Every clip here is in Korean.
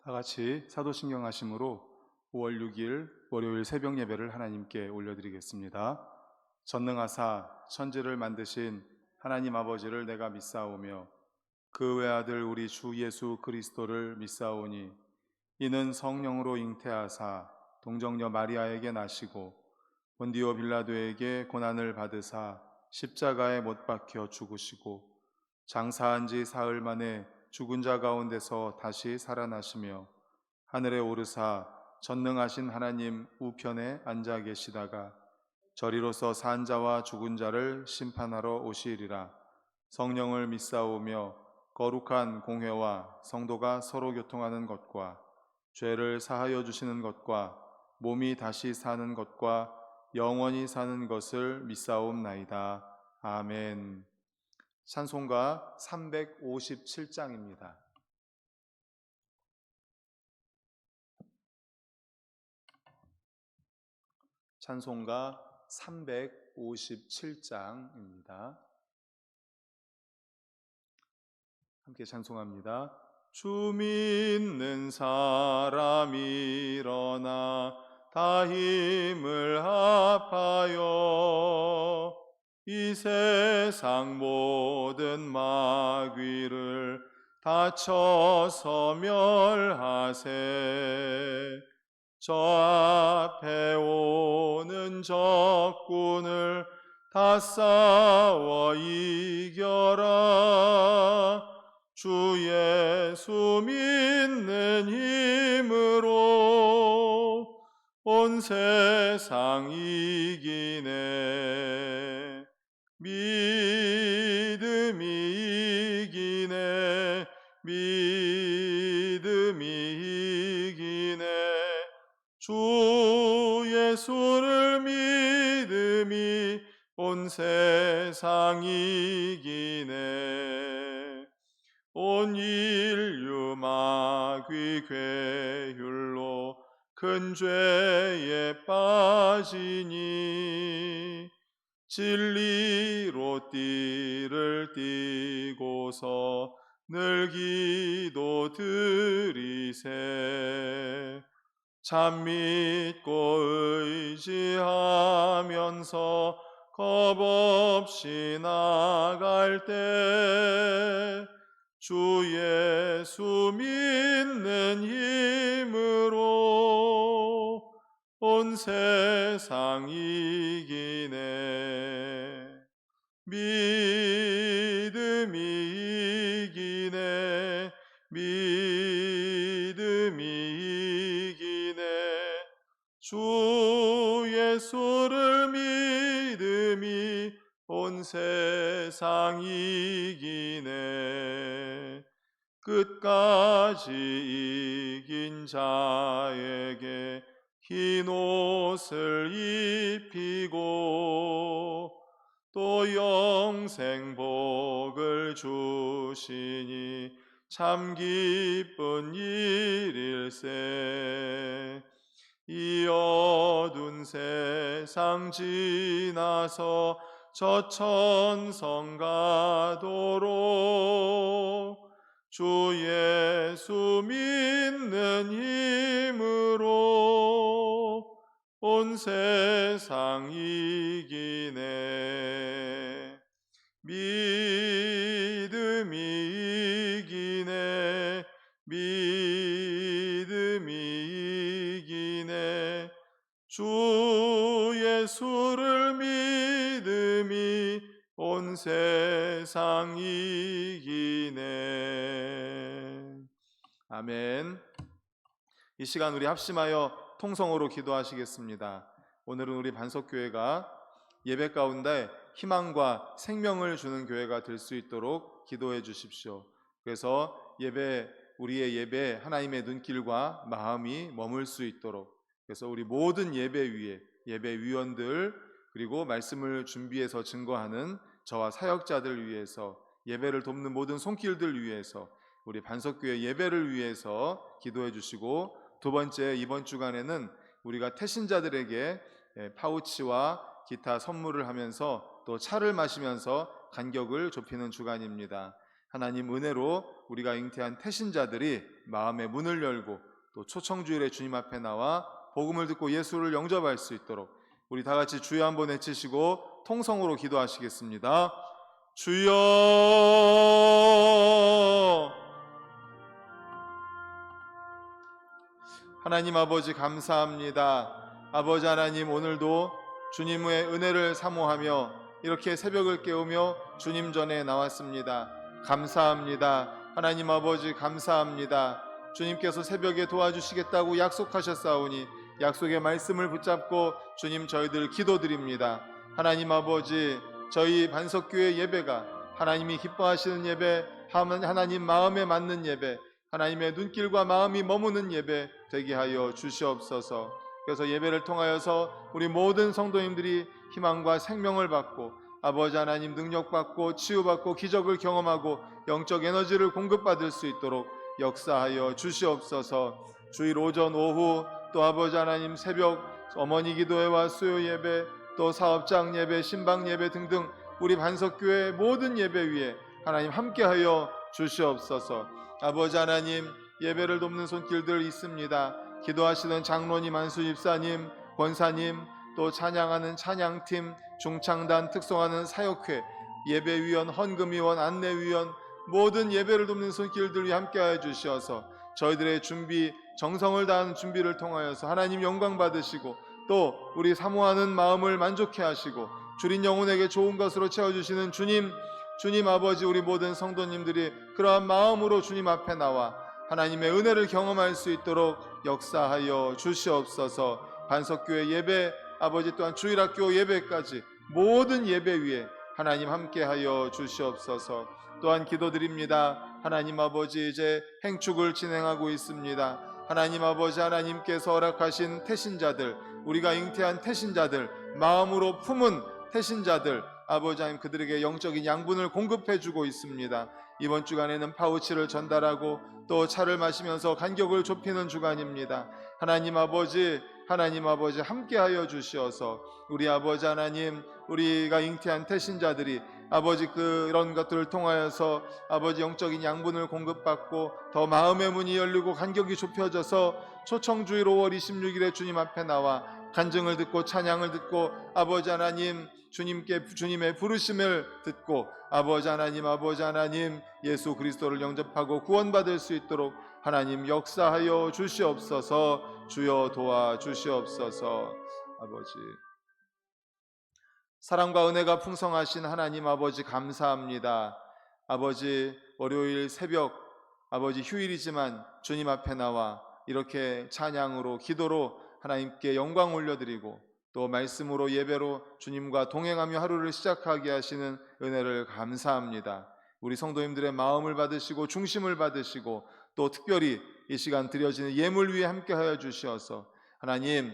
다 같이 사도신경 하심으로 5월 6일 월요일 새벽 예배를 하나님께 올려드리겠습니다. 전능하사 천지를 만드신 하나님 아버지를 내가 믿사오며 그 외아들 우리 주 예수 그리스도를 믿사오니 이는 성령으로 잉태하사 동정녀 마리아에게 나시고 본디오 빌라도에게 고난을 받으사 십자가에 못 박혀 죽으시고 장사한 지 사흘 만에 죽은 자 가운데서 다시 살아나시며 하늘에 오르사 전능하신 하나님 우편에 앉아 계시다가 저리로서 산 자와 죽은 자를 심판하러 오시리라. 성령을 믿사오며 거룩한 공회와 성도가 서로 교통하는 것과 죄를 사하여 주시는 것과 몸이 다시 사는 것과 영원히 사는 것을 믿사옵나이다. 아멘. 찬송가 357장입니다. 찬송가 357장입니다. 함께 찬송합니다. 주 믿는 사람 일어나 다 힘을 합하여 이 세상 모든 마귀를 다쳐서 멸하세. 저 앞에 오는 적군을 다 싸워 이겨라. 주 예수 믿는 힘으로 온 세상 이기네. 믿음이 이기네. 믿음이 이기네. 주 예수를 믿음이 온 세상 이기네. 온 인류 마귀 괴율로 큰 죄에 빠지니 진리로 띠를 띠고서 늘 기도 드리세. 참 믿고 의지하면서 겁 없이 나갈 때 주 예수 믿는 힘으로 온 세상 이기네. 믿음이 이기네. 믿음이 이기네. 주 예수를 믿음이 온 세상 이기네. 끝까지 이긴 자에게 흰 옷을 입히고 또 영생 복을 주시니 참 기쁜 일일세. 이 어두운 세상 지나서 저 천성 가도록 주 예수 믿는 힘으로 온 세상 이기네. 믿음이 이기네. 믿음이 이기네. 주 예수를 믿음이 온 세상 이기네. 아멘. 이 시간 우리 합심하여 통성으로 기도하시겠습니다. 오늘은 우리 반석교회가 예배 가운데 희망과 생명을 주는 교회가 될 수 있도록 기도해 주십시오. 그래서 우리의 예배 하나님의 눈길과 마음이 머물 수 있도록, 그래서 우리 모든 예배 위에 예배위원들, 그리고 말씀을 준비해서 증거하는 저와 사역자들 위해서, 예배를 돕는 모든 손길들 위해서, 우리 반석교회 예배를 위해서 기도해 주시고, 두 번째, 이번 주간에는 우리가 태신자들에게 파우치와 기타 선물을 하면서 또 차를 마시면서 간격을 좁히는 주간입니다. 하나님 은혜로 우리가 잉태한 태신자들이 마음의 문을 열고 또 초청주일에 주님 앞에 나와 복음을 듣고 예수를 영접할 수 있도록 우리 다 같이 주여 한번 외치시고 통성으로 기도하시겠습니다. 주여. 하나님 아버지 감사합니다. 아버지 하나님, 오늘도 주님의 은혜를 사모하며 이렇게 새벽을 깨우며 주님 전에 나왔습니다. 감사합니다. 하나님 아버지 감사합니다. 주님께서 새벽에 도와주시겠다고 약속하셨사오니 약속의 말씀을 붙잡고 주님 저희들 기도드립니다. 하나님 아버지, 저희 반석교회 예배가 하나님이 기뻐하시는 예배, 하나님 마음에 맞는 예배, 하나님의 눈길과 마음이 머무는 예배 되게 하여 주시옵소서. 그래서 예배를 통하여서 우리 모든 성도님들이 희망과 생명을 받고 아버지 하나님 능력받고 치유받고 기적을 경험하고 영적 에너지를 공급받을 수 있도록 역사하여 주시옵소서. 주일 오전 오후 또 아버지 하나님 새벽 어머니 기도회와 수요 예배 또 사업장 예배 신방 예배 등등 우리 반석교회 모든 예배 위에 하나님 함께하여 주시옵소서. 아버지 하나님, 예배를 돕는 손길들 있습니다. 기도하시는 장로님, 안수 집사님, 권사님, 또 찬양하는 찬양팀, 중창단, 특송하는 사역회, 예배위원, 헌금위원, 안내위원, 모든 예배를 돕는 손길들이 함께하여 주시어서 저희들의 준비, 정성을 다하는 준비를 통하여서 하나님 영광 받으시고 또 우리 사모하는 마음을 만족해 하시고 주린 영혼에게 좋은 것으로 채워주시는 주님 아버지, 우리 모든 성도님들이 그러한 마음으로 주님 앞에 나와 하나님의 은혜를 경험할 수 있도록 역사하여 주시옵소서. 반석교회 예배, 아버지 또한 주일학교 예배까지 모든 예배 위에 하나님 함께하여 주시옵소서. 또한 기도드립니다. 하나님 아버지, 이제 행축을 진행하고 있습니다. 하나님 아버지, 하나님께서 허락하신 태신자들, 우리가 잉태한 태신자들, 마음으로 품은 태신자들, 아버지 하나님 그들에게 영적인 양분을 공급해주고 있습니다. 이번 주간에는 파우치를 전달하고 또 차를 마시면서 간격을 좁히는 주간입니다. 하나님 아버지 함께하여 주시어서 우리 아버지 하나님, 우리가 잉태한 태신자들이 아버지 그런 것들을 통하여서 아버지 영적인 양분을 공급받고 더 마음의 문이 열리고 간격이 좁혀져서 초청주일 5월 26일에 주님 앞에 나와 간증을 듣고 찬양을 듣고 아버지 하나님 주님의 부르심을 듣고 아버지 하나님 예수 그리스도를 영접하고 구원받을 수 있도록 하나님 역사하여 주시옵소서. 주여 도와주시옵소서. 아버지, 사랑과 은혜가 풍성하신 하나님 아버지 감사합니다. 아버지, 월요일 새벽 아버지 휴일이지만 주님 앞에 나와 이렇게 찬양으로 기도로 하나님께 영광 올려드리고 또 말씀으로 예배로 주님과 동행하며 하루를 시작하게 하시는 은혜를 감사합니다. 우리 성도님들의 마음을 받으시고 중심을 받으시고 또 특별히 이 시간 드려지는 예물 위에 함께하여 주시어서 하나님,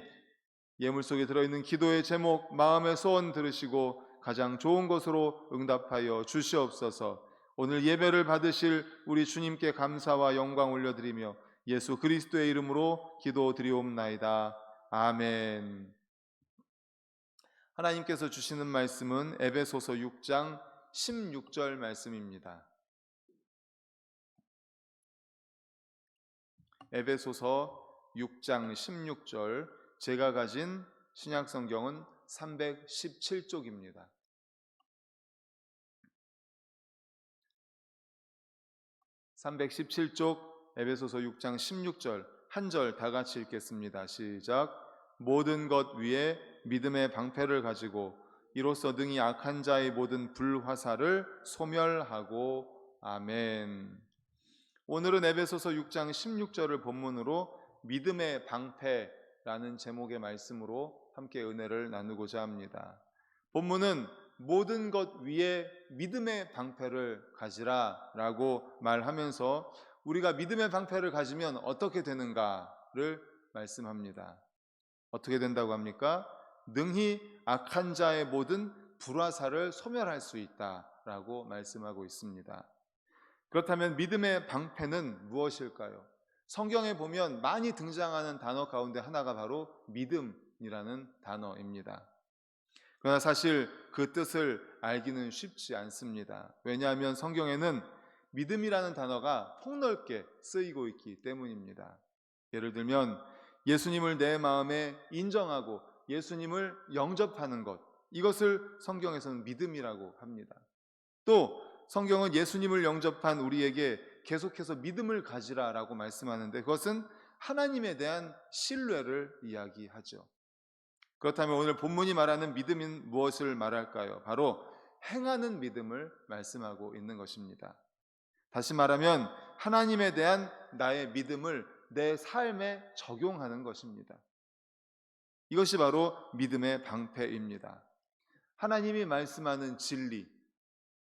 예물 속에 들어있는 기도의 제목, 마음의 소원 들으시고 가장 좋은 것으로 응답하여 주시옵소서. 오늘 예배를 받으실 우리 주님께 감사와 영광 올려드리며 예수 그리스도의 이름으로 기도드리옵나이다. 아멘. 하나님께서 주시는 말씀은 에베소서 6장 16절 말씀입니다. 에베소서 6장 16절, 제가 가진 신약성경은 317쪽입니다. (317쪽) 에베소서 6장 16절 한 절 다 같이 읽겠습니다. 시작. 모든 것 위에 믿음의 방패를 가지고 이로써 능히 악한 자의 모든 불화살을 소멸하고. 아멘. 오늘은 에베소서 6장 16절을 본문으로 믿음의 방패라는 제목의 말씀으로 함께 은혜를 나누고자 합니다. 본문은 모든 것 위에 믿음의 방패를 가지라 라고 말하면서 우리가 믿음의 방패를 가지면 어떻게 되는가를 말씀합니다. 어떻게 된다고 합니까? 능히 악한 자의 모든 불화살을 소멸할 수 있다라고 말씀하고 있습니다. 그렇다면 믿음의 방패는 무엇일까요? 성경에 보면 많이 등장하는 단어 가운데 하나가 바로 믿음이라는 단어입니다. 그러나 사실 그 뜻을 알기는 쉽지 않습니다. 왜냐하면 성경에는 믿음이라는 단어가 폭넓게 쓰이고 있기 때문입니다. 예를 들면 예수님을 내 마음에 인정하고 예수님을 영접하는 것, 이것을 성경에서는 믿음이라고 합니다. 또 성경은 예수님을 영접한 우리에게 계속해서 믿음을 가지라라고 말씀하는데 그것은 하나님에 대한 신뢰를 이야기하죠. 그렇다면 오늘 본문이 말하는 믿음은 무엇을 말할까요? 바로 행하는 믿음을 말씀하고 있는 것입니다. 다시 말하면 하나님에 대한 나의 믿음을 내 삶에 적용하는 것입니다. 이것이 바로 믿음의 방패입니다. 하나님이 말씀하는 진리,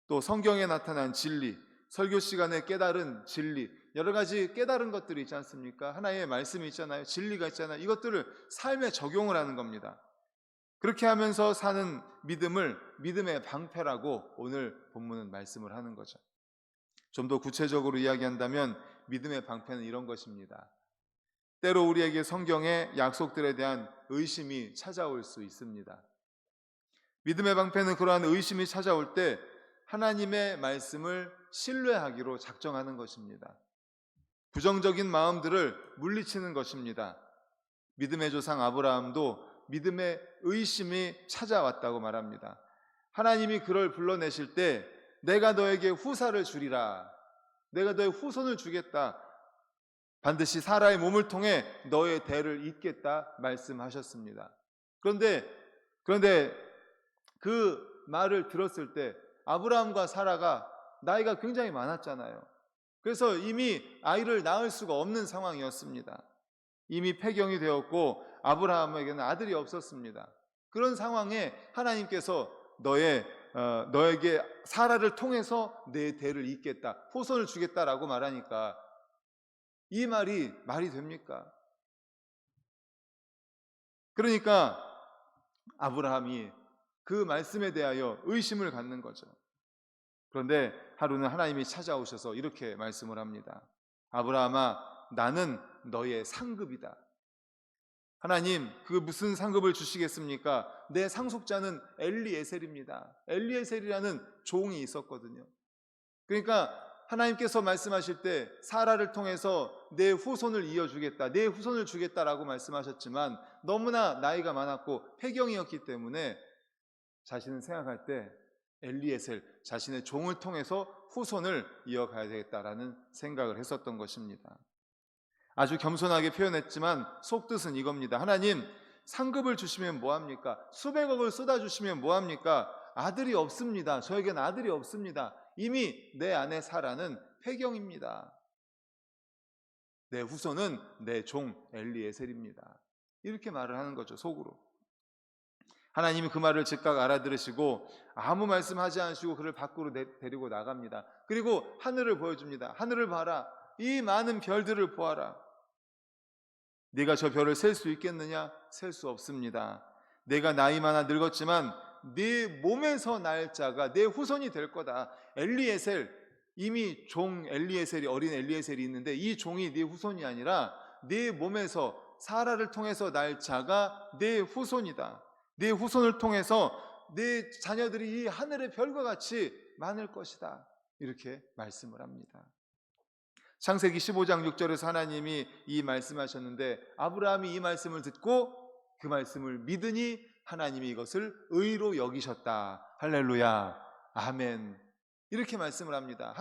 또 성경에 나타난 진리, 설교 시간에 깨달은 진리, 여러 가지 깨달은 것들이 있지 않습니까? 하나님의 말씀이 있잖아요. 진리가 있잖아요. 이것들을 삶에 적용을 하는 겁니다. 그렇게 하면서 사는 믿음을 믿음의 방패라고 오늘 본문은 말씀을 하는 거죠. 좀 더 구체적으로 이야기한다면 믿음의 방패는 이런 것입니다. 때로 우리에게 성경의 약속들에 대한 의심이 찾아올 수 있습니다. 믿음의 방패는 그러한 의심이 찾아올 때 하나님의 말씀을 신뢰하기로 작정하는 것입니다. 부정적인 마음들을 물리치는 것입니다. 믿음의 조상 아브라함도 믿음의 의심이 찾아왔다고 말합니다. 하나님이 그를 불러내실 때 내가 너에게 후사를 주리라, 내가 너의 후손을 주겠다, 반드시 사라의 몸을 통해 너의 대를 잇겠다 말씀하셨습니다. 그런데 그 말을 들었을 때 아브라함과 사라가 나이가 굉장히 많았잖아요. 그래서 이미 아이를 낳을 수가 없는 상황이었습니다. 이미 폐경이 되었고 아브라함에게는 아들이 없었습니다. 그런 상황에 하나님께서 너에게 사라를 통해서 내 대를 잇겠다, 후손을 주겠다라고 말하니까 이 말이 됩니까? 그러니까 아브라함이 그 말씀에 대하여 의심을 갖는 거죠. 그런데 하루는 하나님이 찾아오셔서 이렇게 말씀을 합니다. 아브라함아, 나는 너의 상급이다. 하나님, 그 무슨 상급을 주시겠습니까? 내 상속자는 엘리에셀입니다. 엘리에셀이라는 종이 있었거든요. 그러니까 하나님께서 말씀하실 때 사라를 통해서 내 후손을 이어주겠다, 내 후손을 주겠다라고 말씀하셨지만 너무나 나이가 많았고 폐경이었기 때문에 자신은 생각할 때 엘리에셀, 자신의 종을 통해서 후손을 이어가야 되겠다라는 생각을 했었던 것입니다. 아주 겸손하게 표현했지만 속뜻은 이겁니다. 하나님, 상급을 주시면 뭐합니까? 수백억을 쏟아주시면 뭐합니까? 아들이 없습니다. 저에겐 아들이 없습니다. 이미 내 아내 사라는 폐경입니다. 내 후손은 내 종 엘리에셀입니다. 이렇게 말을 하는 거죠, 속으로. 하나님이 그 말을 즉각 알아들으시고 아무 말씀하지 않으시고 그를 밖으로 데리고 나갑니다. 그리고 하늘을 보여줍니다. 하늘을 봐라. 이 많은 별들을 보아라. 네가 저 별을 셀 수 있겠느냐? 셀 수 없습니다. 내가 나이 많아 늙었지만 네 몸에서 날 자가 내 후손이 될 거다. 엘리에셀, 이미 종 엘리에셀이, 어린 엘리에셀이 있는데 이 종이 네 후손이 아니라 네 몸에서 사라를 통해서 날 자가 내 후손이다. 네 후손을 통해서 네 자녀들이 이 하늘의 별과 같이 많을 것이다. 이렇게 말씀을 합니다. 창세기 15장 6절에서 하나님이 이 말씀하셨는데 아브라함이 이 말씀을 듣고 그 말씀을 믿으니 하나님이 이것을 의로 여기셨다. 할렐루야, 아멘. 이렇게 말씀을 합니다.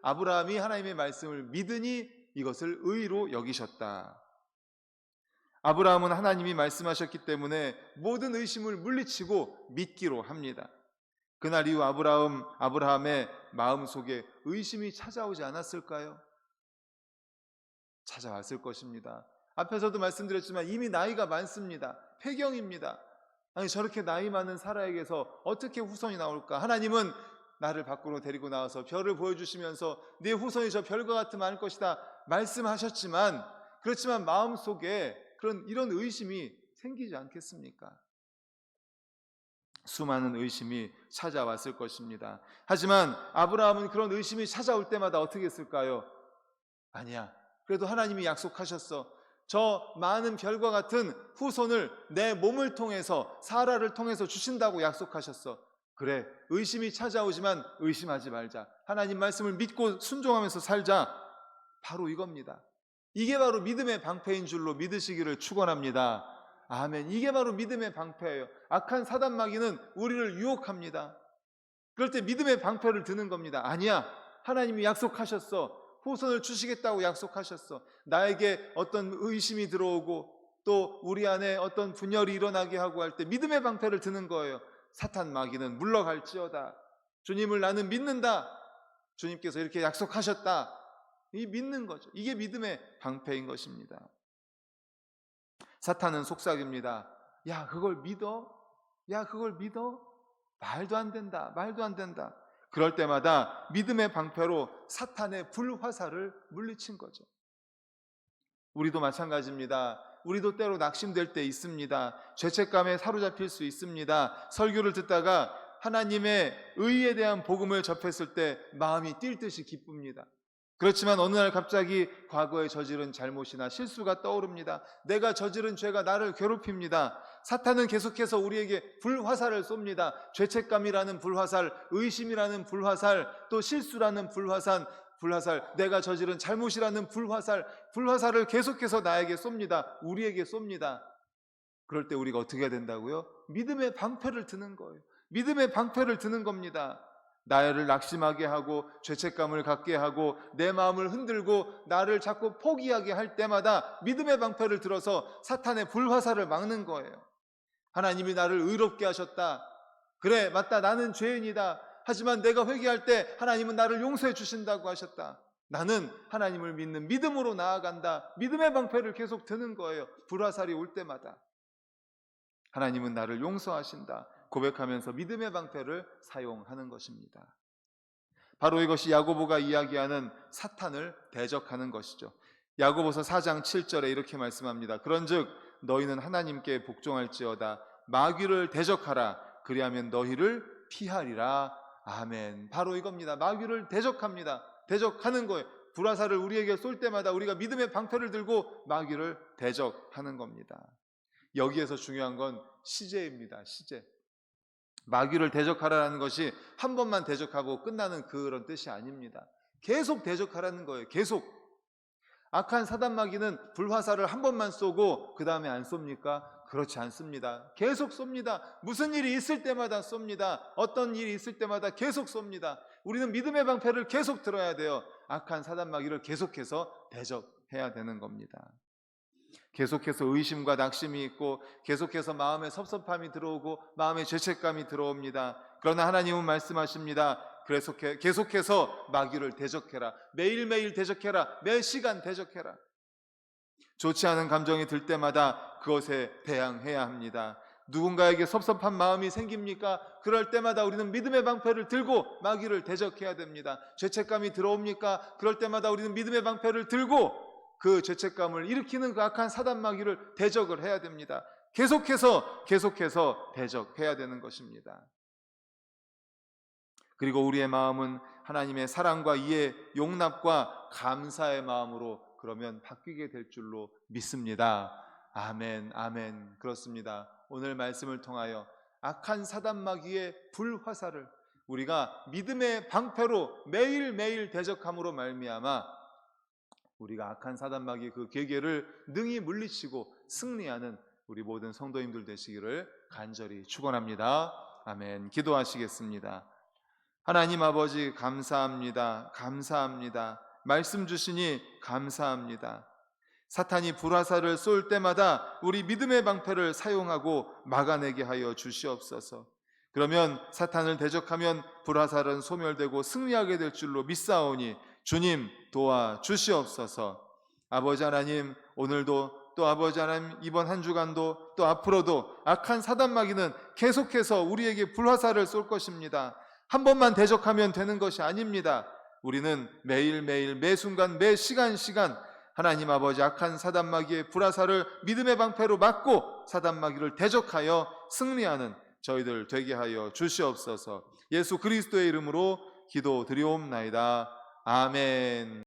아브라함이 하나님의 말씀을 믿으니 이것을 의로 여기셨다. 아브라함은 하나님이 말씀하셨기 때문에 모든 의심을 물리치고 믿기로 합니다. 그날 이후 아브라함의 마음속에 의심이 찾아오지 않았을까요? 찾아왔을 것입니다. 앞에서도 말씀드렸지만 이미 나이가 많습니다. 폐경입니다. 아니, 저렇게 나이 많은 사라에게서 어떻게 후손이 나올까? 하나님은 나를 밖으로 데리고 나와서 별을 보여주시면서 네 후손이 저 별과 같이 많을 것이다 말씀하셨지만, 그렇지만 마음속에 이런 의심이 생기지 않겠습니까? 수많은 의심이 찾아왔을 것입니다. 하지만 아브라함은 그런 의심이 찾아올 때마다 어떻게 했을까요? 아니야, 그래도 하나님이 약속하셨어. 저 많은 별과 같은 후손을 내 몸을 통해서, 사라를 통해서 주신다고 약속하셨어. 그래, 의심이 찾아오지만 의심하지 말자. 하나님 말씀을 믿고 순종하면서 살자. 바로 이겁니다. 이게 바로 믿음의 방패인 줄로 믿으시기를 축원합니다. 아멘. 이게 바로 믿음의 방패예요. 악한 사단마귀는 우리를 유혹합니다. 그럴 때 믿음의 방패를 드는 겁니다. 아니야, 하나님이 약속하셨어. 후손을 주시겠다고 약속하셨어. 나에게 어떤 의심이 들어오고 또 우리 안에 어떤 분열이 일어나게 하고 할 때 믿음의 방패를 드는 거예요. 사탄 마귀는 물러갈지어다. 주님을 나는 믿는다. 주님께서 이렇게 약속하셨다. 이 믿는 거죠. 이게 믿음의 방패인 것입니다. 사탄은 속삭입니다. 야, 그걸 믿어? 야, 그걸 믿어? 말도 안 된다. 말도 안 된다. 그럴 때마다 믿음의 방패로 사탄의 불화살을 물리친 거죠. 우리도 마찬가지입니다. 우리도 때로 낙심될 때 있습니다. 죄책감에 사로잡힐 수 있습니다. 설교를 듣다가 하나님의 의에 대한 복음을 접했을 때 마음이 뛸 듯이 기쁩니다. 그렇지만 어느 날 갑자기 과거에 저지른 잘못이나 실수가 떠오릅니다. 내가 저지른 죄가 나를 괴롭힙니다. 사탄은 계속해서 우리에게 불화살을 쏩니다. 죄책감이라는 불화살, 의심이라는 불화살, 또 실수라는 불화살, 내가 저지른 잘못이라는 불화살을 계속해서 나에게 쏩니다. 우리에게 쏩니다. 그럴 때 우리가 어떻게 해야 된다고요? 믿음의 방패를 드는 거예요. 믿음의 방패를 드는 겁니다. 나를 낙심하게 하고 죄책감을 갖게 하고 내 마음을 흔들고 나를 자꾸 포기하게 할 때마다 믿음의 방패를 들어서 사탄의 불화살을 막는 거예요. 하나님이 나를 의롭게 하셨다. 그래, 맞다. 나는 죄인이다. 하지만 내가 회개할 때 하나님은 나를 용서해 주신다고 하셨다. 나는 하나님을 믿는 믿음으로 나아간다. 믿음의 방패를 계속 드는 거예요. 불화살이 올 때마다 하나님은 나를 용서하신다 고백하면서 믿음의 방패를 사용하는 것입니다. 바로 이것이 야고보가 이야기하는 사탄을 대적하는 것이죠. 야고보서 4장 7절에 이렇게 말씀합니다. 그런즉 너희는 하나님께 복종할지어다. 마귀를 대적하라. 그리하면 너희를 피하리라. 아멘. 바로 이겁니다. 마귀를 대적합니다. 대적하는 거예요. 불화살을 우리에게 쏠 때마다 우리가 믿음의 방패를 들고 마귀를 대적하는 겁니다. 여기에서 중요한 건 시제입니다. 시제. 마귀를 대적하라는 것이 한 번만 대적하고 끝나는 그런 뜻이 아닙니다. 계속 대적하라는 거예요. 계속. 악한 사단마귀는 불화살을 한 번만 쏘고 그 다음에 안 쏩니까? 그렇지 않습니다. 계속 쏩니다. 무슨 일이 있을 때마다 쏩니다. 어떤 일이 있을 때마다 계속 쏩니다. 우리는 믿음의 방패를 계속 들어야 돼요. 악한 사단마귀를 계속해서 대적해야 되는 겁니다. 계속해서 의심과 낙심이 있고 계속해서 마음에 섭섭함이 들어오고 마음에 죄책감이 들어옵니다. 그러나 하나님은 말씀하십니다. 그래서 계속해서 마귀를 대적해라. 매일매일 대적해라. 매 시간 대적해라. 좋지 않은 감정이 들 때마다 그것에 대항해야 합니다. 누군가에게 섭섭한 마음이 생깁니까? 그럴 때마다 우리는 믿음의 방패를 들고 마귀를 대적해야 됩니다. 죄책감이 들어옵니까? 그럴 때마다 우리는 믿음의 방패를 들고 그 죄책감을 일으키는 그 악한 사단 마귀를 대적을 해야 됩니다. 계속해서 대적해야 되는 것입니다. 그리고 우리의 마음은 하나님의 사랑과 이해, 용납과 감사의 마음으로 그러면 바뀌게 될 줄로 믿습니다. 아멘, 아멘. 그렇습니다. 오늘 말씀을 통하여 악한 사단 마귀의 불화살을 우리가 믿음의 방패로 매일매일 대적함으로 말미암아 우리가 악한 사단 마귀의 그 계계를 능히 물리치고 승리하는 우리 모든 성도님들 되시기를 간절히 축원합니다. 아멘. 기도하시겠습니다. 하나님 아버지 감사합니다. 감사합니다. 말씀 주시니 감사합니다. 사탄이 불화살을 쏠 때마다 우리 믿음의 방패를 사용하고 막아내게 하여 주시옵소서. 그러면 사탄을 대적하면 불화살은 소멸되고 승리하게 될 줄로 믿사오니 주님 도와 주시옵소서. 아버지 하나님, 오늘도 또 아버지 하나님 이번 한 주간도 또 앞으로도 악한 사단마귀는 계속해서 우리에게 불화살을 쏠 것입니다. 한 번만 대적하면 되는 것이 아닙니다. 우리는 매일매일 매 순간 매 시간 하나님 아버지 악한 사단마귀의 불화살을 믿음의 방패로 막고 사단마귀를 대적하여 승리하는 저희들 되게 하여 주시옵소서. 예수 그리스도의 이름으로 기도드리옵나이다. 아멘.